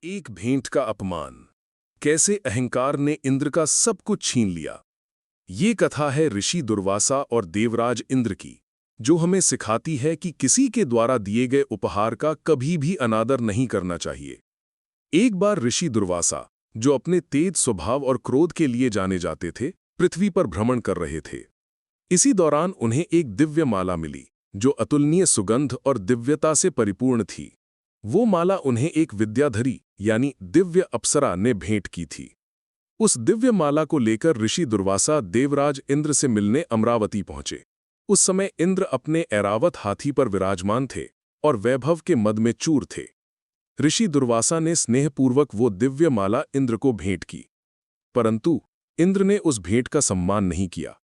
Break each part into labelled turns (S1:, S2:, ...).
S1: एक भेंट का अपमान, कैसे अहंकार ने इंद्र का सब कुछ छीन लिया। ये कथा है ऋषि दुर्वासा और देवराज इंद्र की, जो हमें सिखाती है कि किसी के द्वारा दिए गए उपहार का कभी भी अनादर नहीं करना चाहिए। एक बार ऋषि दुर्वासा, जो अपने तेज स्वभाव और क्रोध के लिए जाने जाते थे, पृथ्वी पर भ्रमण कर रहे थे। इसी दौरान उन्हें एक दिव्य माला मिली, जो अतुलनीय सुगंध और दिव्यता से परिपूर्ण थी। वो माला उन्हें एक विद्याधरी यानी दिव्य अप्सरा ने भेंट की थी। उस दिव्य माला को लेकर ऋषि दुर्वासा देवराज इंद्र से मिलने अमरावती पहुंचे। उस समय इंद्र अपने ऐरावत हाथी पर विराजमान थे और वैभव के मद में चूर थे। ऋषि दुर्वासा ने स्नेहपूर्वक वो दिव्य माला इंद्र को भेंट की, परंतु इंद्र ने उस भेंट का सम्मान नहीं किया।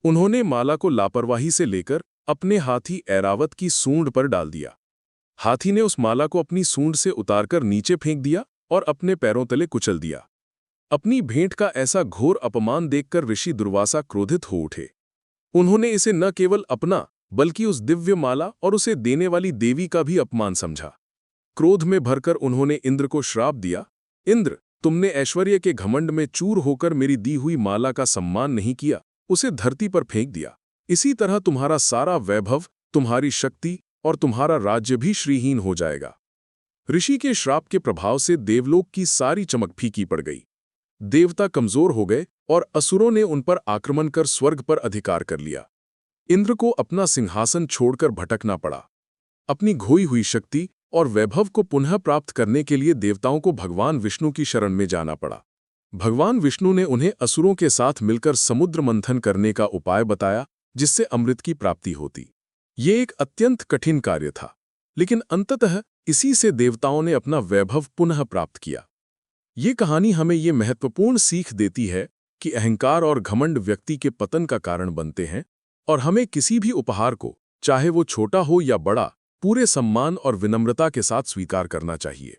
S1: उन्होंने माला को लापरवाही से लेकर अपने हाथी ऐरावत की सूंड पर डाल दिया। हाथी ने उस माला को अपनी सूंड से उतारकर नीचे फेंक दिया और अपने पैरों तले कुचल दिया। अपनी भेंट का ऐसा घोर अपमान देखकर ऋषि दुर्वासा क्रोधित हो उठे। उन्होंने इसे न केवल अपना बल्कि उस दिव्य माला और उसे देने वाली देवी का भी अपमान समझा। क्रोध में भरकर उन्होंने इंद्र को श्राप दिया, इंद्र, तुमने ऐश्वर्य के घमंड में चूर होकर मेरी दी हुई माला का सम्मान नहीं किया, उसे धरती पर फेंक दिया। इसी तरह तुम्हारा सारा वैभव, तुम्हारी शक्ति और तुम्हारा राज्य भी श्रीहीन हो जाएगा। ऋषि के श्राप के प्रभाव से देवलोक की सारी चमक फीकी पड़ गई। देवता कमजोर हो गए और असुरों ने उन पर आक्रमण कर स्वर्ग पर अधिकार कर लिया। इंद्र को अपना सिंहासन छोड़कर भटकना पड़ा। अपनी खोई हुई शक्ति और वैभव को पुनः प्राप्त करने के लिए देवताओं को भगवान विष्णु की शरण में जाना पड़ा। भगवान विष्णु ने उन्हें असुरों के साथ मिलकर समुद्र मंथन करने का उपाय बताया, जिससे अमृत की प्राप्ति होती। ये एक अत्यंत कठिन कार्य था, लेकिन अंततः इसी से देवताओं ने अपना वैभव पुनः प्राप्त किया। ये कहानी हमें ये महत्वपूर्ण सीख देती है कि अहंकार और घमंड व्यक्ति के पतन का कारण बनते हैं और हमें किसी भी उपहार को, चाहे वो छोटा हो या बड़ा, पूरे सम्मान और विनम्रता के साथ स्वीकार करना चाहिए।